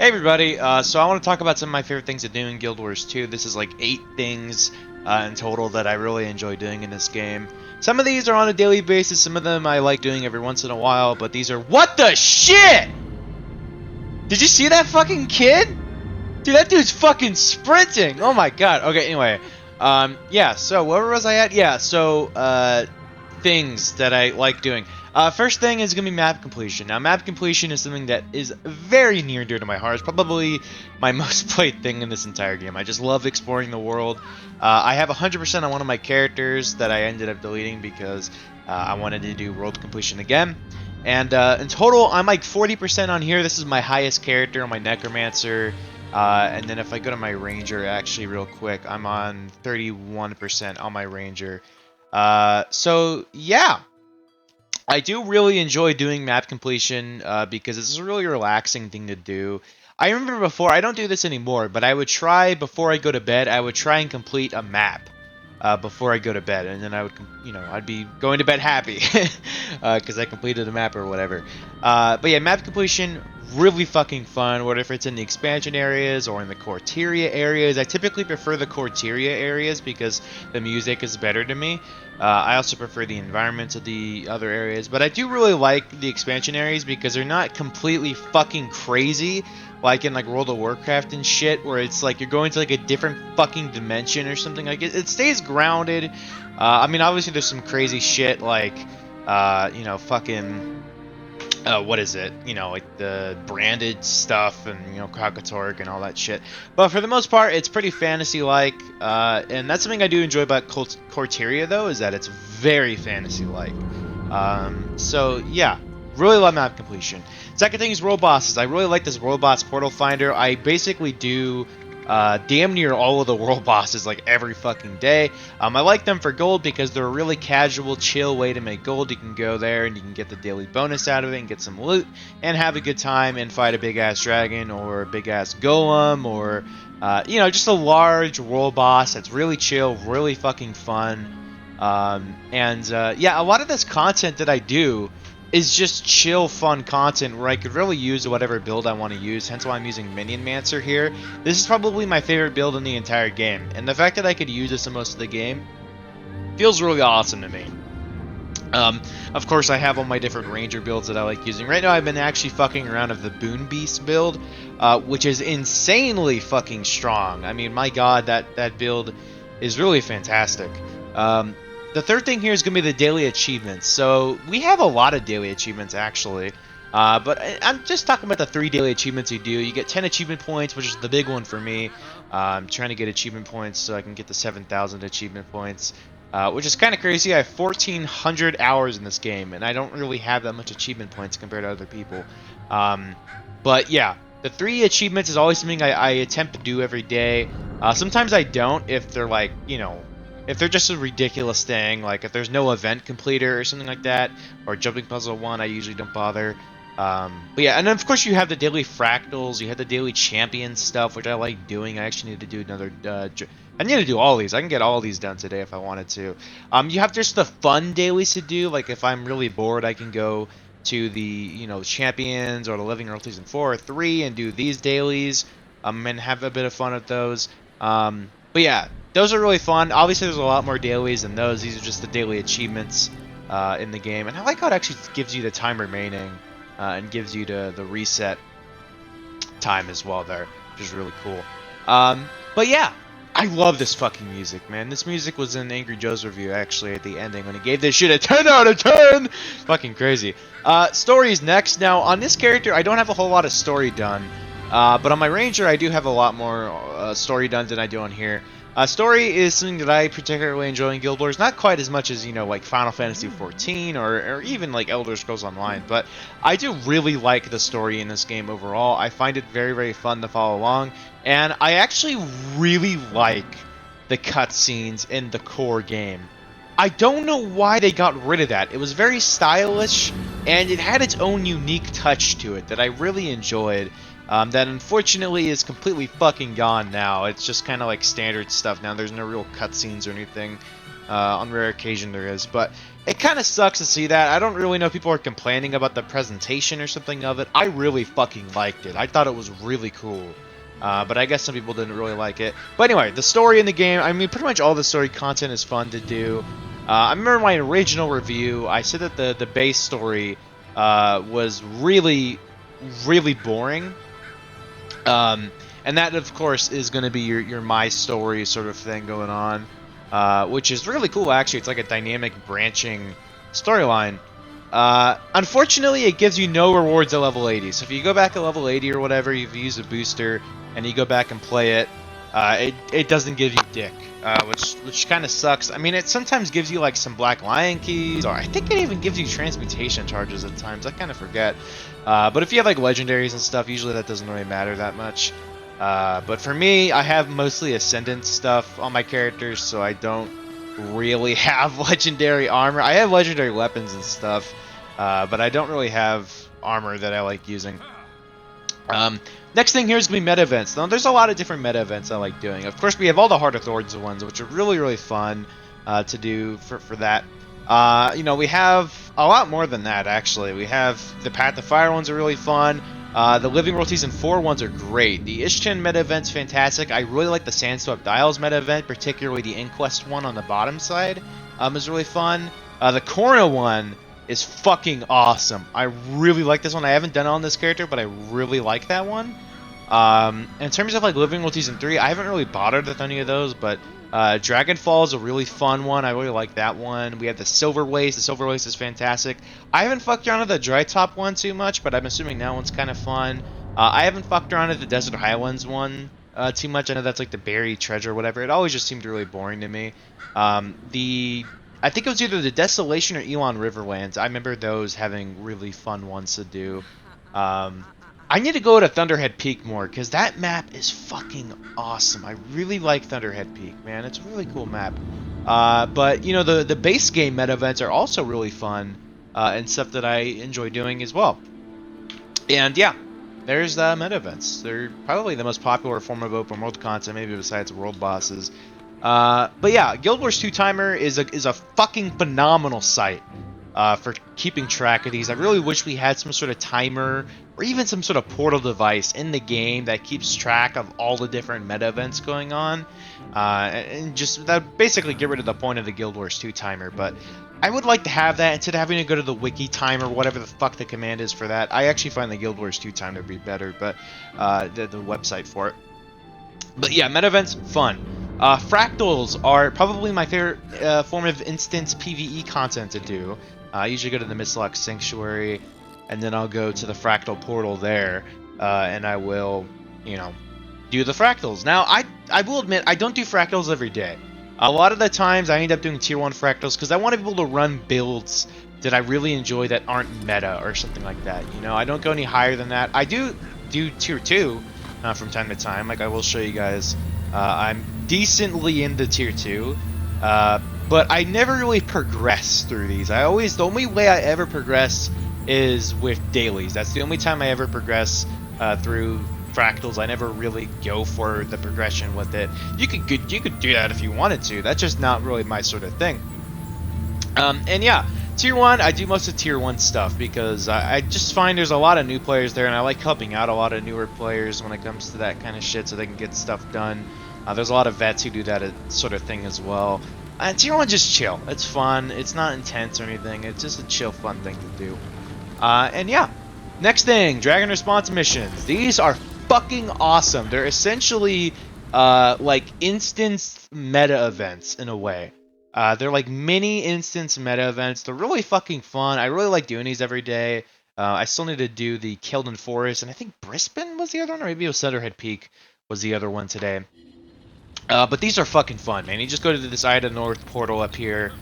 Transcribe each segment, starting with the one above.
Hey everybody, so I want to talk about some of my favorite things to do in Guild Wars 2. This is like 8 things in total that I really enjoy doing in this game. Some of these are on a daily basis, some of them I like doing every once in a while, but these are— What the shit?! Did you see that fucking kid? Dude, that dude's fucking sprinting! Oh my god. Okay, anyway. Yeah, so where was I at? Yeah, so, things that I like doing. First thing is going to be map completion. Now, map completion is something that is very near and dear to my heart. It's probably my most played thing in this entire game. I just love exploring the world. I have 100% on one of my characters that I ended up deleting because I wanted to do world completion again. And in total, I'm like 40% on here. This is my highest character on my Necromancer. And then if I go to my Ranger, actually real quick, I'm on 31% on my Ranger. So yeah, I do really enjoy doing map completion because it's a really relaxing thing to do. I remember before, I don't do this anymore, but I would try, before I go to bed, I would try and complete a map before I go to bed, and then I would, I'd be going to bed happy because I completed a map or whatever. But yeah, map completion, really fucking fun, whether if it's in the expansion areas or in the Corteria areas. I typically prefer the Corteria areas because the music is better to me. I also prefer the environments of the other areas, but I do really like the expansion areas because they're not completely fucking crazy like in like World of Warcraft and shit, where it's like you're going to like a different fucking dimension or something. Like it stays grounded. I mean, obviously there's some crazy shit like fucking what is it? Like the branded stuff and, Krakatorg and all that shit. But for the most part, it's pretty fantasy-like. And that's something I do enjoy about Corteria, though, is that it's very fantasy-like. So, yeah. Really love map completion. Second thing is world bosses. I really like this world boss portal finder. I basically do damn near all of the world bosses like every fucking day. I like them for gold because they're a really casual, chill way to make gold. You can go there and you can get the daily bonus out of it and get some loot and have a good time and fight a big ass dragon or a big ass golem or just a large world boss that's really chill, really fucking fun. Yeah, a lot of this content that I do is just chill, fun content where I could really use whatever build I want to use, hence why I'm using Minion Mancer here. This is probably my favorite build in the entire game, and the fact that I could use this in most of the game feels really awesome to me. Of course, I have all my different Ranger builds that I like using. Right now, I've been actually fucking around with the Boon Beast build, which is insanely fucking strong. I mean, my god, that build is really fantastic. The third thing here is going to be the daily achievements. So we have a lot of daily achievements, actually. But I'm just talking about the 3 daily achievements you do. You get 10 achievement points, which is the big one for me. I'm trying to get achievement points so I can get the 7,000 achievement points, which is kind of crazy. I have 1,400 hours in this game, and I don't really have that much achievement points compared to other people. But yeah, the 3 achievements is always something I attempt to do every day. Sometimes I don't if they're like, if they're just a ridiculous thing, like if there's no event completer or something like that, or jumping puzzle 1, I usually don't bother. But yeah, and then of course you have the daily fractals, you have the daily champion stuff, which I like doing. I actually need to do another, I need to do all these. I can get all these done today if I wanted to. You have just the fun dailies to do, like if I'm really bored, I can go to the, champions or the living royalties in 4 or 3 and do these dailies, and have a bit of fun with those. But yeah, those are really fun. Obviously, there's a lot more dailies than those. These are just the daily achievements in the game. And I like how it actually gives you the time remaining and gives you the reset time as well there, which is really cool. But yeah, I love this fucking music, man. This music was in Angry Joe's review, actually, at the ending, when he gave this shit a 10 out of 10! Fucking crazy. Stories next. Now, on this character, I don't have a whole lot of story done. But on my Ranger, I do have a lot more story done than I do on here. Story is something that I particularly enjoy in Guild Wars, not quite as much as, like Final Fantasy XIV or even like Elder Scrolls Online, but I do really like the story in this game overall. I find it very, very fun to follow along, and I actually really like the cutscenes in the core game. I don't know why they got rid of that. It was very stylish, and it had its own unique touch to it that I really enjoyed. That unfortunately is completely fucking gone now. It's just kind of like standard stuff now. There's no real cutscenes or anything. On rare occasion there is, but it kind of sucks to see that. I don't really know if people are complaining about the presentation or something of it. I really fucking liked it. I thought it was really cool. But I guess some people didn't really like it. But anyway, the story in the game, I mean, pretty much all the story content is fun to do. I remember my original review, I said that the base story was really, really boring. And that, of course, is going to be your My Story sort of thing going on. Which is really cool, actually. It's like a dynamic branching storyline. Unfortunately, it gives you no rewards at level 80. So if you go back at level 80 or whatever, you've used a booster, and you go back and play it, it doesn't give you dick, which kind of sucks. I mean, it sometimes gives you like some Black Lion keys, or I think it even gives you transmutation charges at times. I kind of forget. But if you have like legendaries and stuff, usually that doesn't really matter that much. But for me, I have mostly Ascendant stuff on my characters, so I don't really have legendary armor. I have legendary weapons and stuff, but I don't really have armor that I like using. Next thing here is going to be meta events. Now, there's a lot of different meta events I like doing. Of course, we have all the Heart of Thorns ones, which are really, really fun to do for that. You know, we have a lot more than that, actually. We have the Path of Fire ones are really fun. The Living World Season 4 ones are great. The Ishchan meta event's fantastic. I really like the Sandswept Isles meta event, particularly the Inquest one on the bottom side is really fun. The Corona one is fucking awesome. I really like this one. I haven't done it on this character, but I really like that one. In terms of like Living World Season 3, I haven't really bothered with any of those, but Dragonfall is a really fun one. I really like that one. We have the Silver Waste. The Silver Waste is fantastic. I haven't fucked around with the Dry Top one too much, but I'm assuming that one's kind of fun. I haven't fucked around with the Desert Highlands one too much. I know that's like the buried treasure or whatever. It always just seemed really boring to me. I think it was either the Desolation or Elon Riverlands. I remember those having really fun ones to do. I need to go to Thunderhead Peak more, because that map is fucking awesome. I really like Thunderhead Peak, man. It's a really cool map. But, you know, the base game meta events are also really fun, and stuff that I enjoy doing as well. And, yeah, there's meta events. They're probably the most popular form of open world content, maybe besides world bosses. But, yeah, Guild Wars 2 Timer is a fucking phenomenal site. For keeping track of these. I really wish we had some sort of timer or even some sort of portal device in the game that keeps track of all the different meta events going on, and just that basically get rid of the point of the Guild Wars 2 timer. But I would like to have that instead of having to go to the wiki timer, whatever the fuck the command is for that. I actually find the Guild Wars 2 timer to be better, but the website for it. But yeah, meta events, fun. Fractals are probably my favorite form of instance PvE content to do. I usually go to the Mistlock Sanctuary, and then I'll go to the Fractal Portal there, and I will, you know, do the Fractals. Now, I will admit, I don't do Fractals every day. A lot of the times, I end up doing Tier 1 Fractals, because I want to be able to run builds that I really enjoy that aren't meta, or something like that. You know, I don't go any higher than that. I do Tier 2 from time to time, like I will show you guys. I'm decently into Tier 2, but I never really progress through these. The only way I ever progress is with dailies. That's the only time I ever progress through Fractals. I never really go for the progression with it. You could do that if you wanted to. That's just not really my sort of thing. And yeah, Tier 1, I do most of Tier 1 stuff because I just find there's a lot of new players there, and I like helping out a lot of newer players when it comes to that kind of shit so they can get stuff done. There's a lot of vets who do that sort of thing as well. Tier 1 just chill. It's fun. It's not intense or anything. It's just a chill, fun thing to do. And yeah. Next thing, Dragon Response missions. These are fucking awesome. They're essentially like instance meta events in a way. They're like mini instance meta events. They're really fucking fun. I really like doing these every day. I still need to do the Kilden Forest, and I think Brisbane was the other one, or maybe it was Thunderhead Peak was the other one today. But these are fucking fun, man. You just go to this Ida North portal up here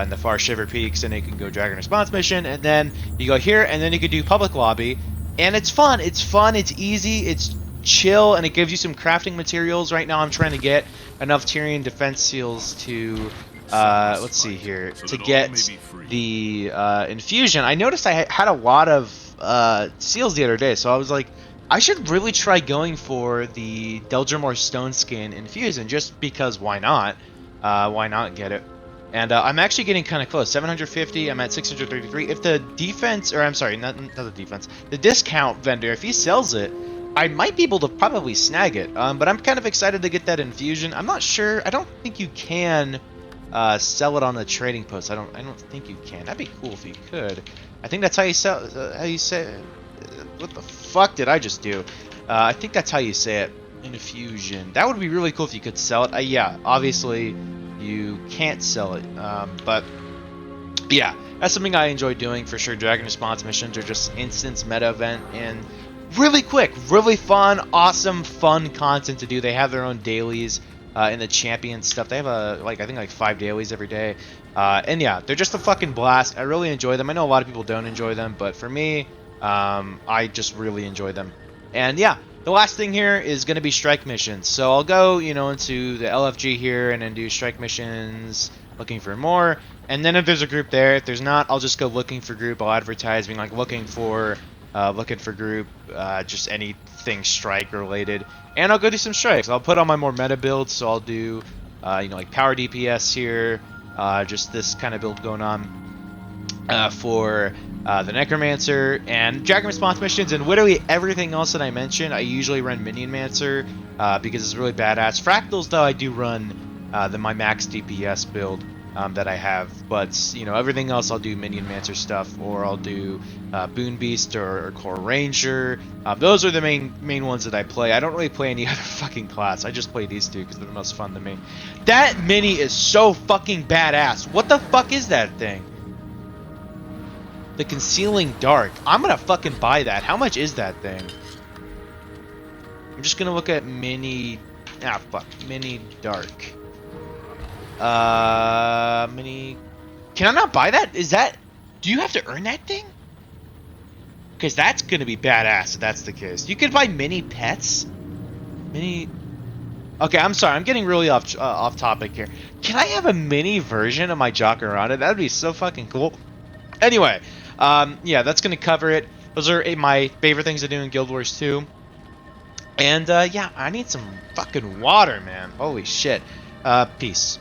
in the far Shiver Peaks, and you can go Dragon Response mission, and then you go here, and then you can do Public Lobby, and it's fun. It's fun, it's easy, it's chill, and it gives you some crafting materials. Right now I'm trying to get enough Tyrian defense seals to, let's see here, to get the infusion. I noticed I had a lot of seals the other day, so I was like, I should really try going for the Deldrimor Stone Skin Infusion, just because why not? Why not get it? And I'm actually getting kind of close. 750, I'm at 633. If the defense, or I'm sorry, not the defense, the discount vendor, if he sells it, I might be able to probably snag it. But I'm kind of excited to get that infusion. I'm not sure. I don't think you can sell it on the trading post. I don't think you can. That'd be cool if you could. I think that's how you sell. How you say? What the fuck did I just do? I think that's how you say it. Infusion. That would be really cool if you could sell it. Yeah, obviously you can't sell it. But yeah, that's something I enjoy doing for sure. Dragon response missions are just instance meta event and really quick, really fun, awesome, fun content to do. They have their own dailies in the champion stuff. They have I think like 5 dailies every day. And yeah, they're just a fucking blast. I really enjoy them. I know a lot of people don't enjoy them, but for me, I just really enjoy them. And yeah, the last thing here is going to be strike missions. So I'll go, into the LFG here and then do strike missions, looking for more. And then if there's a group there, if there's not, I'll just go looking for group. I'll advertise being like looking for group, just anything strike related. And I'll go do some strikes. I'll put on my more meta builds. So I'll do, like power DPS here, just this kind of build going on. For the Necromancer and Dragon Response missions and literally everything else that I mentioned, I usually run Minion Mancer because it's really badass. Fractals, though, I do run my max DPS build that I have, but everything else I'll do Minion Mancer stuff, or I'll do Boon Beast or Core Ranger. Those are the main ones that I play. I don't really play any other fucking class. I just play these two because they're the most fun to me. That mini is so fucking badass. What the fuck is that thing? The Concealing Dark. I'm gonna fucking buy that. How much is that thing? I'm just gonna look at Mini... Ah, fuck. Mini Dark. Mini... Can I not buy that? Is that... Do you have to earn that thing? Because that's gonna be badass if that's the case. You could buy Mini Pets? Mini... Okay, I'm sorry. I'm getting really off topic here. Can I have a mini version of my Jacaranda? That would be so fucking cool. Anyway... yeah, that's gonna cover it. Those are my favorite things to do in Guild Wars 2. And, yeah, I need some fucking water, man. Holy shit. Peace.